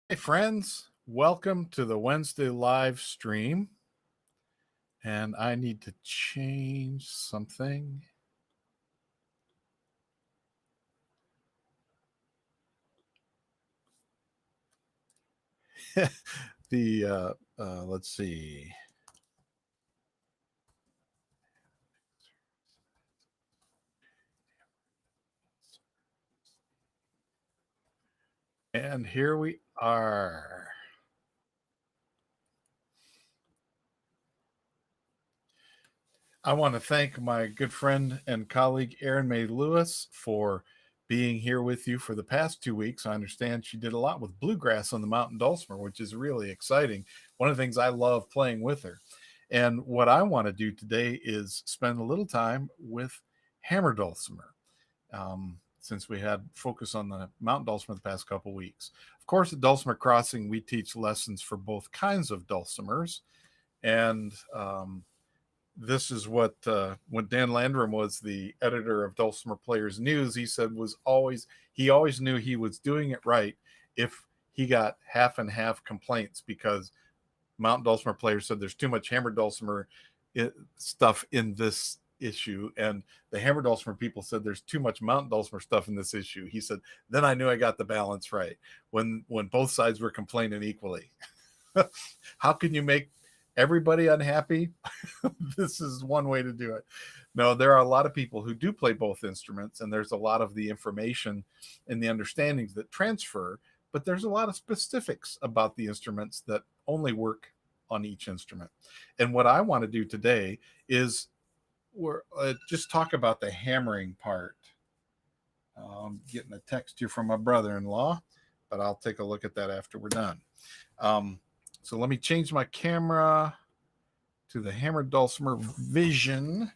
Hey friends, welcome to the Wednesday live stream. And I need to change something. Let's see. And here we are. I want to thank my good friend and colleague Erin May Lewis for being here with you for the past 2 weeks. I understand she did a lot with bluegrass on the mountain dulcimer, which is really exciting. One of the things I love playing with her. And what I want to do today is spend a little time with hammer dulcimer. Since we had focus on the mountain dulcimer the past couple weeks. Of course, at Dulcimer Crossing, we teach lessons for both kinds of dulcimers. And this is what when Dan Landrum was the editor of Dulcimer Players News, he said he always knew he was doing it right if he got half and half complaints, because mountain dulcimer players said there's too much hammer dulcimer stuff in this issue, and the hammer dulcimer people said there's too much mountain dulcimer stuff in this issue. He said, then I knew I got the balance right, when both sides were complaining equally. How can you make everybody unhappy? This is one way to do it. No, there are a lot of people who do play both instruments, and there's a lot of the information and the understandings that transfer, but there's a lot of specifics about the instruments that only work on each instrument. And what I want to do today is just talk about the hammering part. Getting a text here from my brother-in-law, but I'll take a look at that after we're done. So let me change my camera to the hammer dulcimer vision.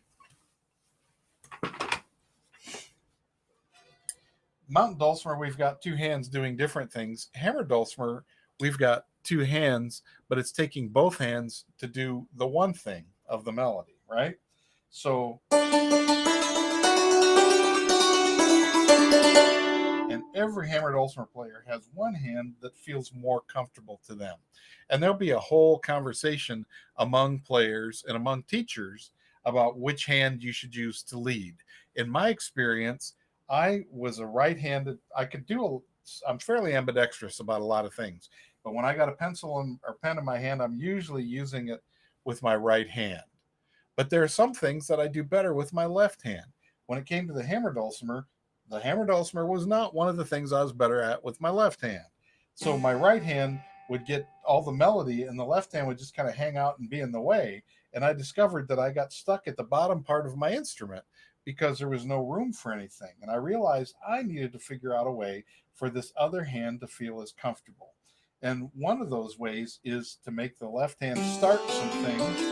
Mountain dulcimer, we've got two hands doing different things. Hammer dulcimer, we've got two hands, but it's taking both hands to do the one thing of the melody, right? So, and every hammer dulcimer player has one hand that feels more comfortable to them. And there'll be a whole conversation among players and among teachers about which hand you should use to lead. In my experience, I was a right-handed. I'm fairly ambidextrous about a lot of things, but when I got a pencil or pen in my hand, I'm usually using it with my right hand. But there are some things that I do better with my left hand. When it came to the hammer dulcimer was not one of the things I was better at with my left hand. So my right hand would get all the melody, and the left hand would just kind of hang out and be in the way. And I discovered that I got stuck at the bottom part of my instrument because there was no room for anything. And I realized I needed to figure out a way for this other hand to feel as comfortable. And one of those ways is to make the left hand start some things.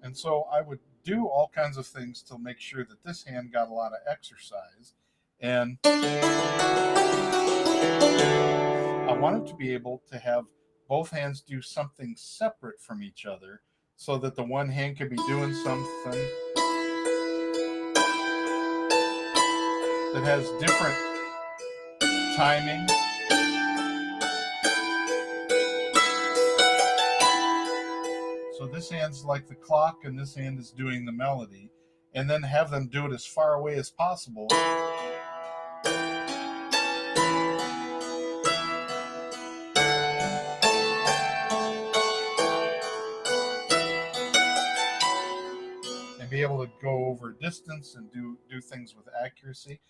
And so I would do all kinds of things to make sure that this hand got a lot of exercise. And I wanted to be able to have both hands do something separate from each other, so that the one hand could be doing something that has different timing. So this hand's like the clock, and this hand is doing the melody, and then have them do it as far away as possible. And be able to go over distance and do things with accuracy.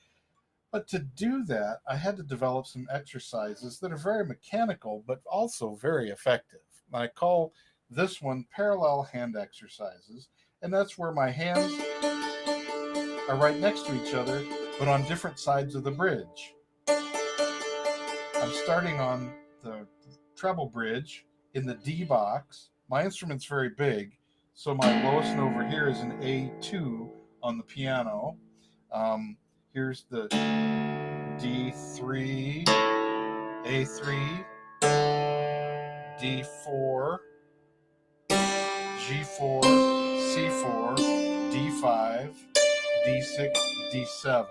But to do that, I had to develop some exercises that are very mechanical, but also very effective. I call this one parallel hand exercises, and that's where my hands are right next to each other, but on different sides of the bridge. I'm starting on the treble bridge in the D box. My instrument's very big, so my lowest note over here is an A2 on the piano. Here's the D3, A3, D4, G4, C4, D5, D6, D7.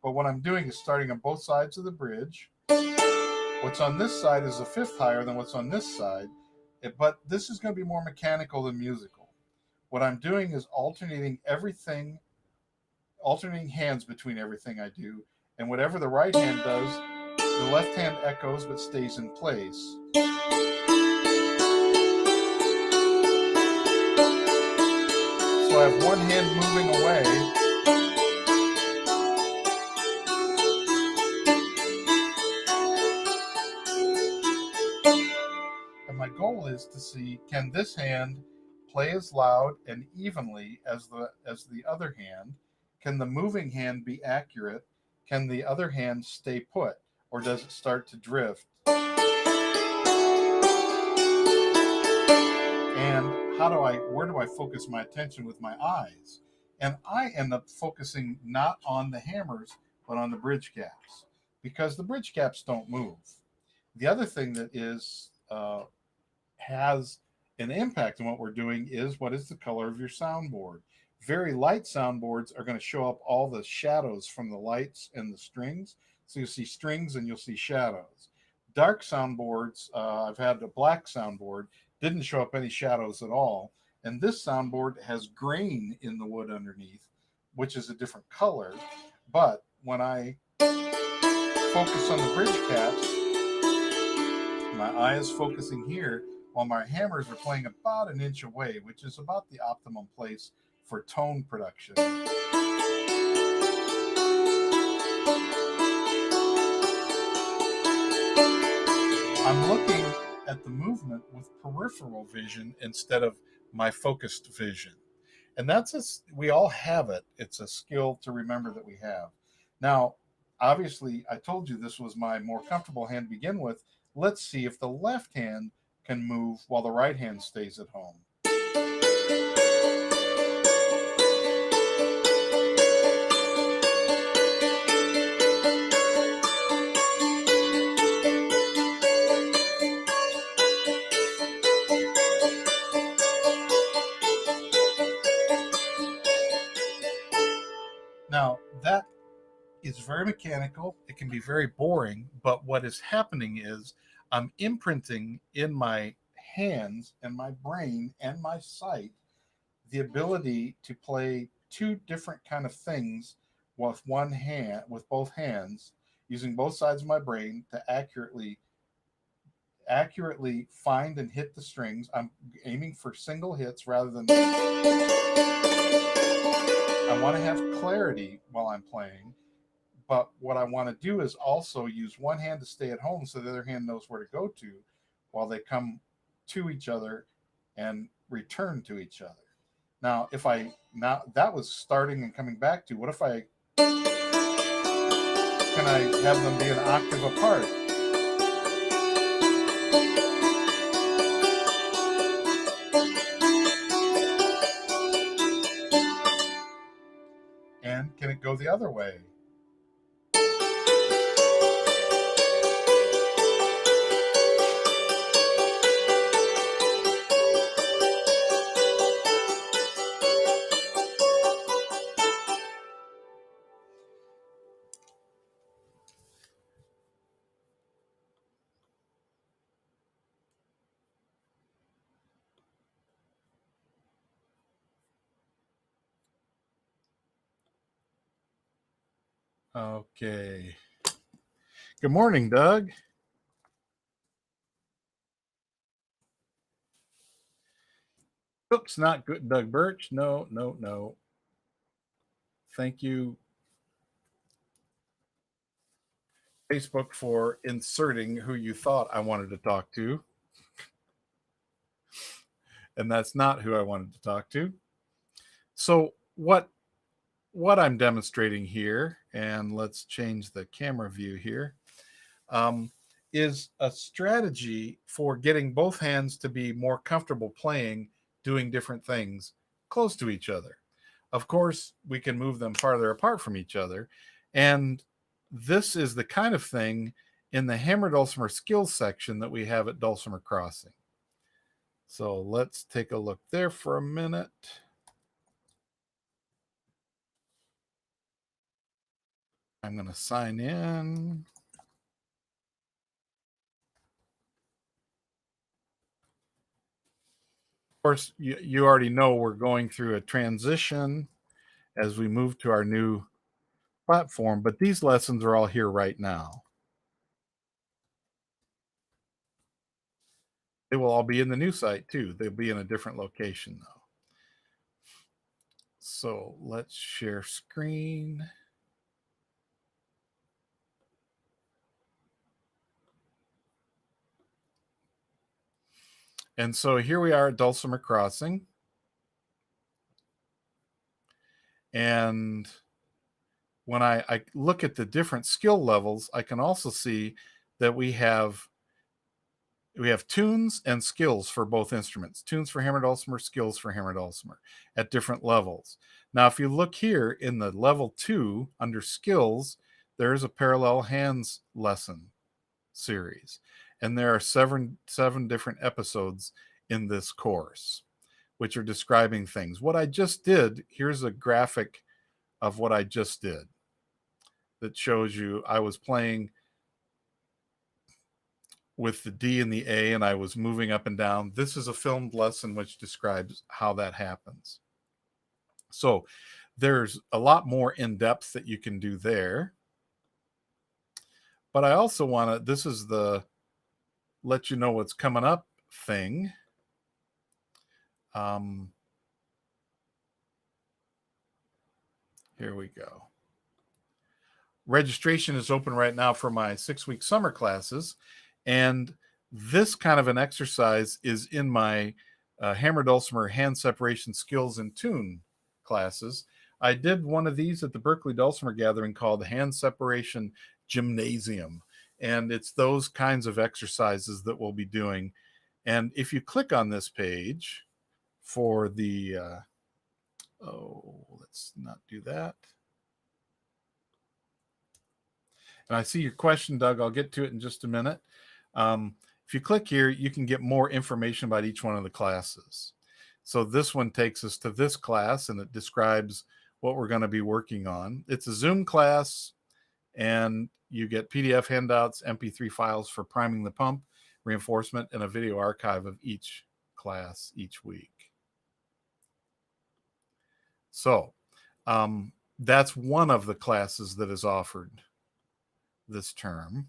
But what I'm doing is starting on both sides of the bridge. What's on this side is a fifth higher than what's on this side, but this is going to be more mechanical than musical. What I'm doing is alternating hands between everything I do, and whatever the right hand does, the left hand echoes but stays in place. So I have one hand moving away, and my goal is to see, can this hand play as loud and evenly as the other hand? Can the moving hand be accurate? Can the other hand stay put, or does it start to drift? And where do I focus my attention with my eyes? And I end up focusing not on the hammers, but on the bridge caps, because the bridge caps don't move. The other thing that has an impact on what we're doing is, what is the color of your soundboard? Very light soundboards are going to show up all the shadows from the lights and the strings. So you'll see strings and you'll see shadows. Dark soundboards, I've had a black soundboard, didn't show up any shadows at all. And this soundboard has grain in the wood underneath, which is a different color. But when I focus on the bridge caps, my eye is focusing here, while my hammers are playing about an inch away, which is about the optimum place for tone production. I'm looking at the movement with peripheral vision instead of my focused vision. And we all have it. It's a skill to remember that we have. Now, obviously, I told you this was my more comfortable hand to begin with. Let's see if the left hand can move while the right hand stays at home. Now, that is very mechanical. It can be very boring, but what is happening is I'm imprinting in my hands and my brain and my sight the ability to play two different kind of things with one hand, with both hands, using both sides of my brain to accurately find and hit the strings. I'm aiming for single hits rather than, I want to have clarity while I'm playing. But what I want to do is also use one hand to stay at home so the other hand knows where to go to while they come to each other and return to each other. Now, that was starting and coming back to, what if can I have them be an octave apart? And can it go the other way? Okay. Good morning, Doug. Oops, not good. Doug Birch. No. Thank you, Facebook, for inserting who you thought I wanted to talk to. And that's not who I wanted to talk to. So what I'm demonstrating here, and let's change the camera view here, is a strategy for getting both hands to be more comfortable playing, doing different things close to each other. Of course, we can move them farther apart from each other. And this is the kind of thing in the Hammer Dulcimer skills section that we have at Dulcimer Crossing. So let's take a look there for a minute. I'm going to sign in. Of course, you already know we're going through a transition as we move to our new platform, but these lessons are all here right now. They will all be in the new site too. They'll be in a different location though. So let's share screen. And so here we are at Dulcimer Crossing. And when I look at the different skill levels, I can also see that we have tunes and skills for both instruments. Tunes for hammer dulcimer, skills for hammer dulcimer at different levels. Now, if you look here in the level 2 under skills, there's a parallel hands lesson series. And there are seven different episodes in this course, which are describing things. What I just did, here's a graphic of what I just did that shows you I was playing with the D and the A, and I was moving up and down. This is a filmed lesson which describes how that happens. So there's a lot more in depth that you can do there. But I also want to, this is the let you know what's coming up thing. Here we go. Registration is open right now for my 6-week summer classes. And this kind of an exercise is in my hammer dulcimer hand separation skills and tune classes. I did one of these at the Berkeley Dulcimer Gathering called Hand Separation Gymnasium. And it's those kinds of exercises that we'll be doing. And if you click on this page for the, let's not do that. And I see your question, Doug. I'll get to it in just a minute. If you click here, you can get more information about each one of the classes. So this one takes us to this class, and it describes what we're going to be working on. It's a Zoom class, and you get PDF handouts, MP3 files for priming the pump, reinforcement, and a video archive of each class each week. So that's one of the classes that is offered this term.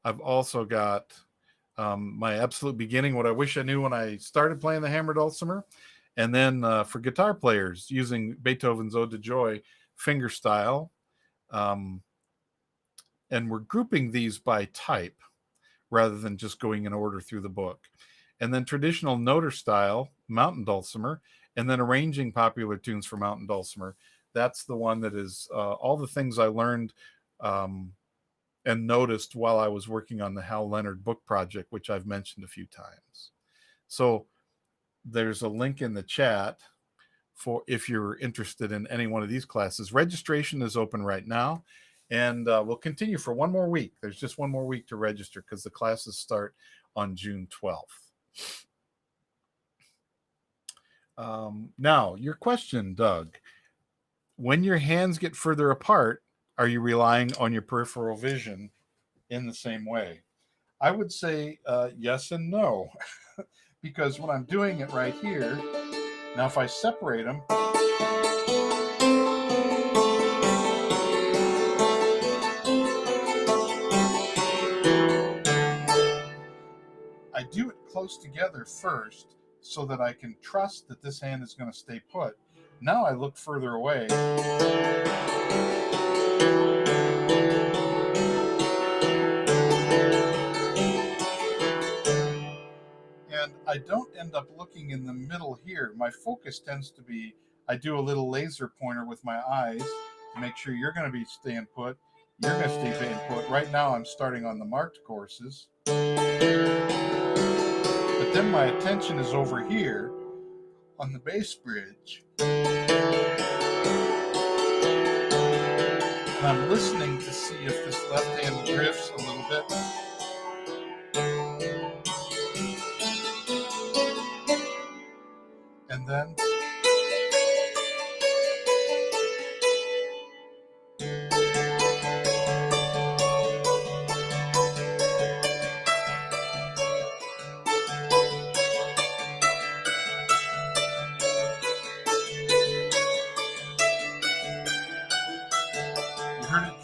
I've also got my absolute beginning, what I wish I knew when I started playing the hammer dulcimer. And then for guitar players, using Beethoven's Ode to Joy finger style. And we're grouping these by type rather than just going in order through the book. And then traditional noter style, mountain dulcimer, and then arranging popular tunes for mountain dulcimer. That's the one that is all the things I learned and noticed while I was working on the Hal Leonard book project, which I've mentioned a few times. So there's a link in the chat for if you're interested in any one of these classes. Registration is open right now, and we'll continue for one more week. There's just one more week to register because the classes start on June 12th. Now, your question, Doug. When your hands get further apart, are you relying on your peripheral vision in the same way? I would say yes and no, because when I'm doing it right here, now if I separate them, I do it close together first so that I can trust that this hand is going to stay put. Now I look further away. And I don't end up looking in the middle here. My focus tends to be, I do a little laser pointer with my eyes to make sure you're going to be staying put. You're going to stay staying put. Right now I'm starting on the marked courses. But then my attention is over here on the bass bridge. And I'm listening to see if this left hand drifts a little bit.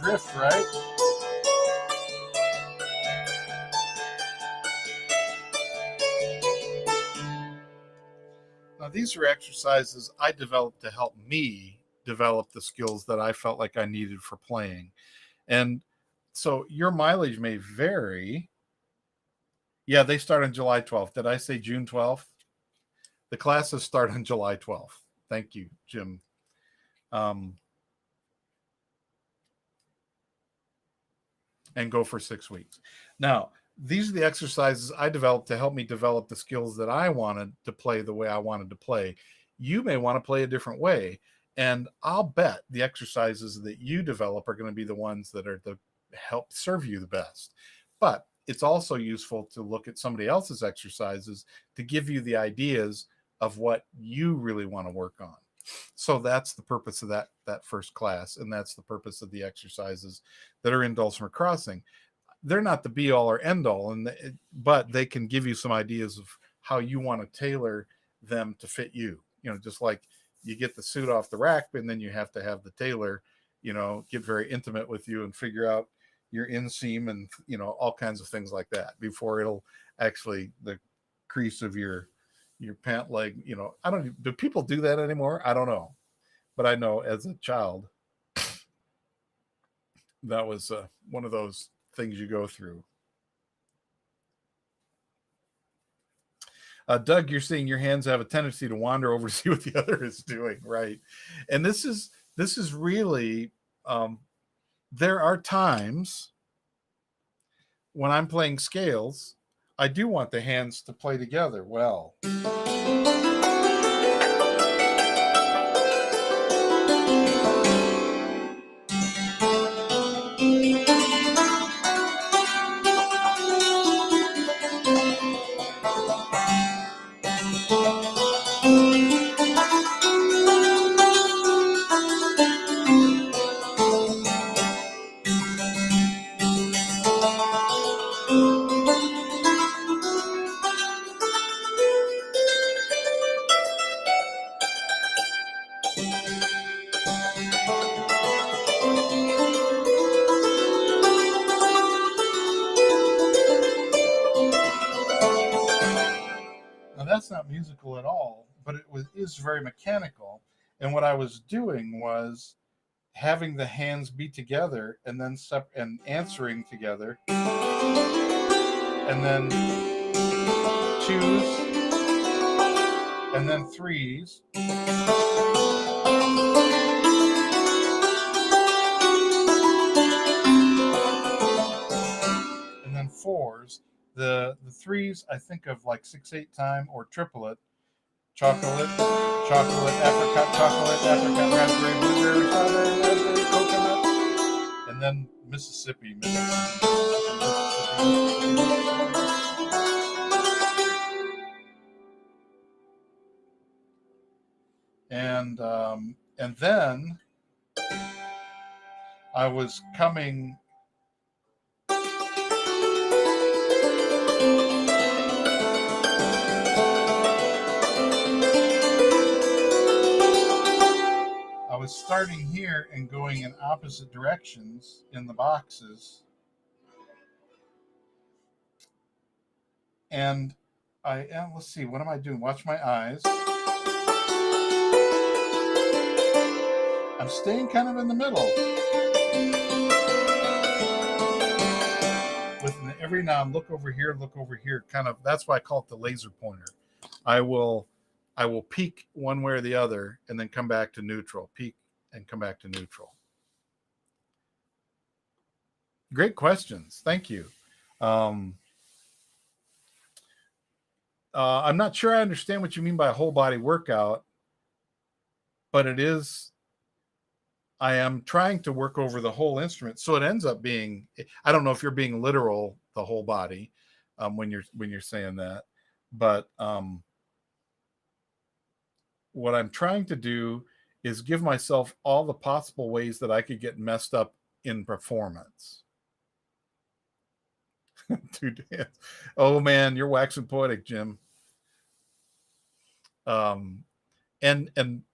riff, right? Now, these are exercises I developed to help me develop the skills that I felt like I needed for playing. And so your mileage may vary. Yeah, they start on July 12th. Did I say June 12th? The classes start on July 12th. Thank you, Jim. And go for 6 weeks. Now, these are the exercises I developed to help me develop the skills that I wanted to play the way I wanted to play. You may want to play a different way. And I'll bet the exercises that you develop are going to be the ones that are to help serve you the best. But it's also useful to look at somebody else's exercises to give you the ideas of what you really want to work on. So that's the purpose of that first class, and that's the purpose of the exercises that are in Dulcimer Crossing. They're not the be all or end all, but they can give you some ideas of how you want to tailor them to fit you. Just like you get the suit off the rack, and then you have to have the tailor, get very intimate with you and figure out your inseam and all kinds of things like that before it'll actually the crease of your pant leg. I don't. Do people do that anymore? I don't know, but I know as a child that was one of those things you go through. Doug, you're seeing your hands have a tendency to wander over to see what the other is doing, right? And this is really there are times when I'm playing scales, I do want the hands to play together well. Now that's not musical at all, but is very mechanical. And what I was doing was having the hands be together and then and answering together, and then twos, and then threes, and then fours. The threes I think of like 6/8 time or triplet. Chocolate, apricot, raspberry, blueberry, strawberry, raspberry, coconut, and then Mississippi. And then I was coming. I was starting here and going in opposite directions in the boxes. And let's see, what am I doing? Watch my eyes. I'm staying kind of in the middle. With every now and look over here, kind of, that's why I call it the laser pointer. I will peak one way or the other and then come back to neutral, peak and come back to neutral. Great questions. Thank you. I'm not sure I understand what you mean by a whole body workout, but I am trying to work over the whole instrument. So it ends up being, I don't know if you're being literal, the whole body, when you're saying that, but what I'm trying to do is give myself all the possible ways that I could get messed up in performance. To dance. Oh man, you're waxing poetic, Jim. And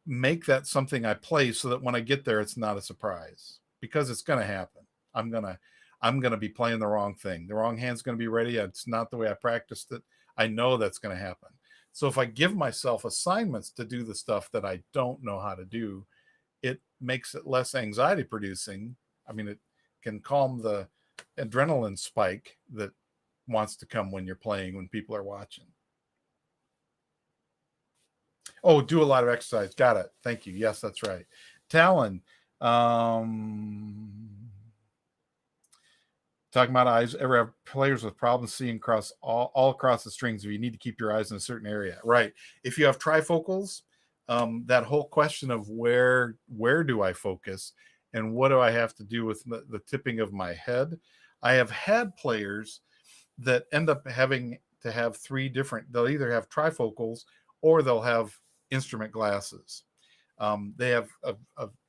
make that something I play so that when I get there, it's not a surprise, because it's going to happen. I'm gonna be playing the wrong thing. The wrong hand's gonna be ready. It's not the way I practiced it. I know that's gonna happen. So if I give myself assignments to do the stuff that I don't know how to do, it makes it less anxiety producing. I mean, it can calm the adrenaline spike that wants to come when you're playing, when people are watching. Oh, do a lot of exercise. Got it. Thank you. Yes, that's right. Talon, talking about eyes. Ever have players with problems seeing across all across the strings? If you need to keep your eyes in a certain area, right? If you have trifocals, that whole question of where do I focus and what do I have to do with the tipping of my head? I have had players that end up having to have three different. They'll either have trifocals or they'll have instrument glasses. They have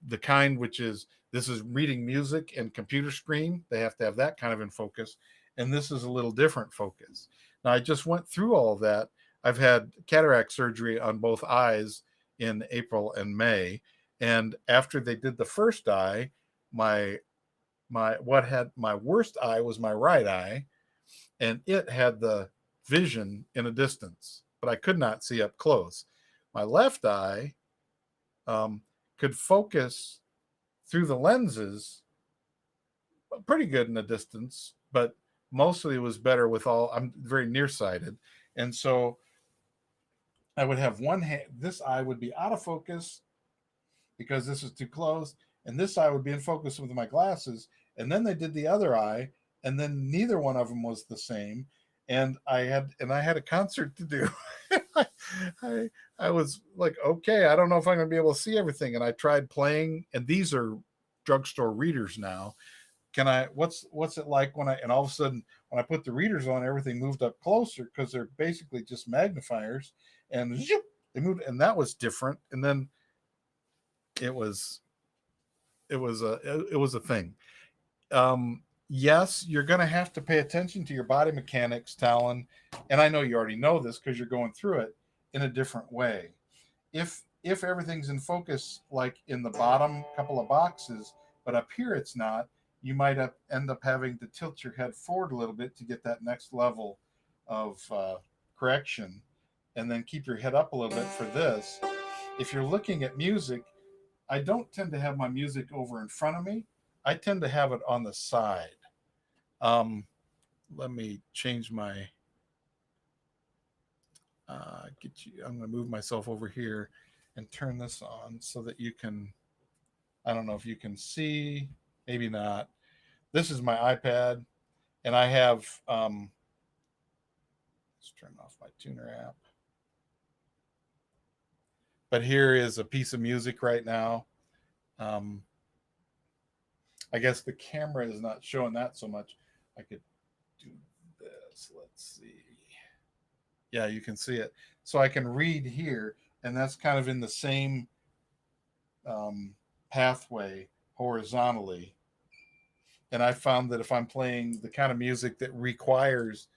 the kind which is, this is reading music and computer screen. They have to have that kind of in focus. And this is a little different focus. Now, I just went through all of that. I've had cataract surgery on both eyes in April and May. And after they did the first eye, my worst eye was my right eye, and it had the vision in a distance, but I could not see up close. My left eye could focus through the lenses pretty good in the distance, but mostly it was better with all. I'm very nearsighted, and so I would have one hand. This eye would be out of focus because this is too close, and this eye would be in focus with my glasses. And then they did the other eye, and then neither one of them was the same. And I had a concert to do. I was like, okay, I don't know if I'm going to be able to see everything. And I tried playing, and these are drugstore readers now. What's it like when and all of a sudden when I put the readers on, everything moved up closer because they're basically just magnifiers, and zoop, they moved, and that was different. And then it was a thing. Yes, you're going to have to pay attention to your body mechanics, Talon, and I know you already know this because you're going through it in a different way. If everything's in focus, like in the bottom couple of boxes, but up here it's not, you might end up having to tilt your head forward a little bit to get that next level of correction, and then keep your head up a little bit for this. If you're looking at music, I don't tend to have my music over in front of me. I tend to have it on the side. Let me change my. I'm going to move myself over here and turn this on so that you can. I don't know if you can see. Maybe not. This is my iPad, and I have. Let's turn off my tuner app. But here is a piece of music right now. I guess the camera is not showing that so much. I could do this. Let's see. Yeah, you can see it. So I can read here, and that's kind of in the same pathway horizontally. And I found that if I'm playing the kind of music that requires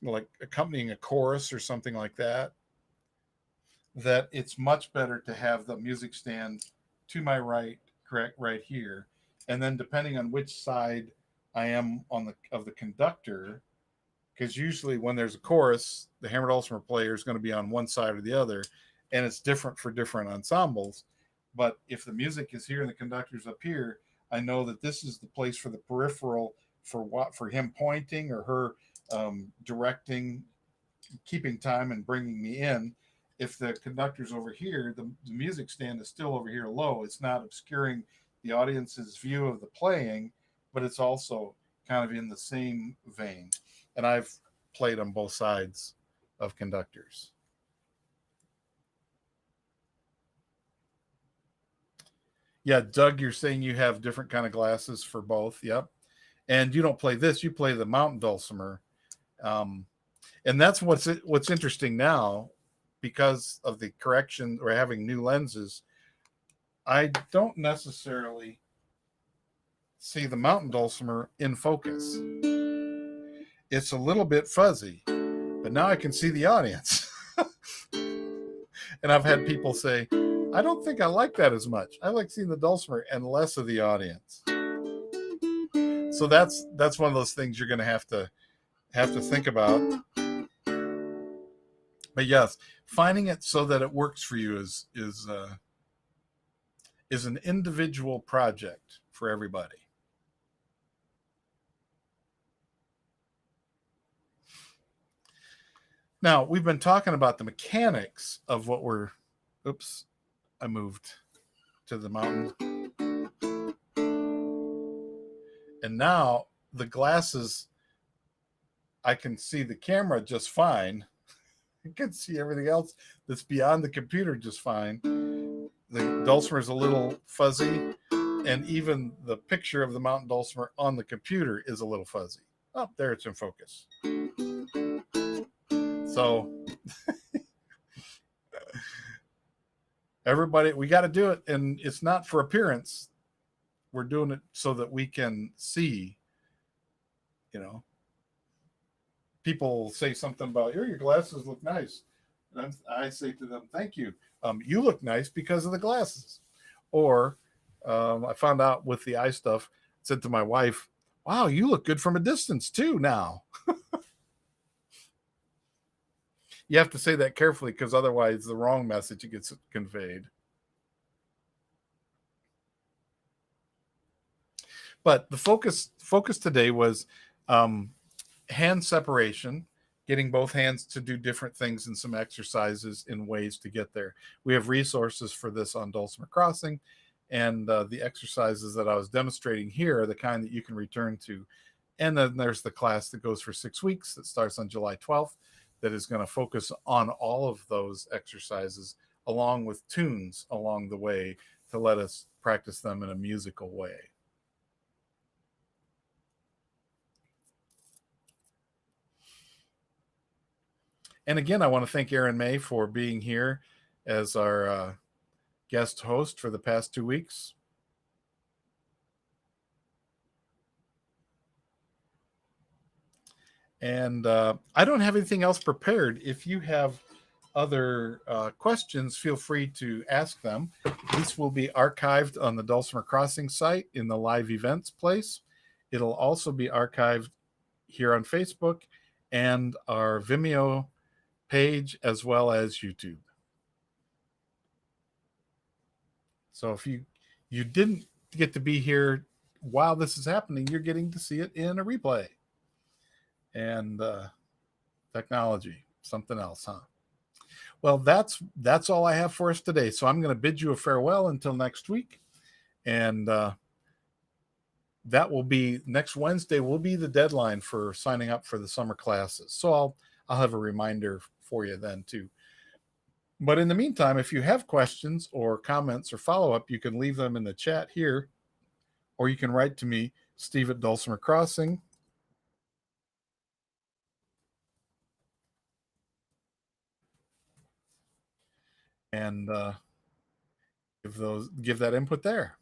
like accompanying a chorus or something like that, that it's much better to have the music stand to my right, correct, right here. And then depending on which side I am on the conductor, because usually when there's a chorus, the hammer dulcimer player is going to be on one side or the other, and it's different for different ensembles. But if the music is here and the conductor's up here, I know that this is the place for the peripheral for him pointing or her directing, keeping time and bringing me in. If the conductor's over here, the music stand is still over here low. It's not obscuring the audience's view of the playing, but it's also kind of in the same vein. And I've played on both sides of conductors. Yeah, Doug, you're saying you have different kind of glasses for both. Yep. And you don't play this, you play the mountain dulcimer. And that's what's interesting now, because of the correction or having new lenses. I don't necessarily see the mountain dulcimer in focus. It's a little bit fuzzy, but now I can see the audience. And I've had people say, I don't think I like that as much. I like seeing the dulcimer and less of the audience. So that's one of those things you're going to have to think about. But yes, finding it so that it works for you is an individual project for everybody. Now, we've been talking about the mechanics of what we're. Oops, I moved to the mountain. And now the glasses, I can see the camera just fine. I can see everything else that's beyond the computer just fine. The dulcimer is a little fuzzy, and even the picture of the mountain dulcimer on the computer is a little fuzzy. Oh, there it's in focus. So everybody, we got to do it, and it's not for appearance. We're doing it so that we can see, you know, people say something about, here, your glasses look nice. And I say to them, thank you. You look nice because of the glasses. Or I found out with the eye stuff, said to my wife, wow, you look good from a distance too now. You have to say that carefully because otherwise the wrong message gets conveyed. But the focus today was hand separation, getting both hands to do different things and some exercises in ways to get there. We have resources for this on Dulcimer Crossing, and the exercises that I was demonstrating here are the kind that you can return to. And then there's the class that goes for 6 weeks that starts on July 12th that is going to focus on all of those exercises along with tunes along the way to let us practice them in a musical way. And again, I want to thank Erin May for being here as our guest host for the past 2 weeks. And I don't have anything else prepared. If you have other questions, feel free to ask them. This will be archived on the Dulcimer Crossing site in the live events place. It'll also be archived here on Facebook and our Vimeo page, as well as YouTube. So if you didn't get to be here while this is happening, you're getting to see it in a replay. And technology, something else, huh? Well, that's all I have for us today. So I'm going to bid you a farewell until next week, and that will be next Wednesday. Will be the deadline for signing up for the summer classes. So I'll have a reminder for you then too. But in the meantime, if you have questions or comments or follow up, you can leave them in the chat here, or you can write to me, Steve at Dulcimer Crossing. And give that input there.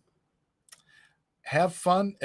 Have fun and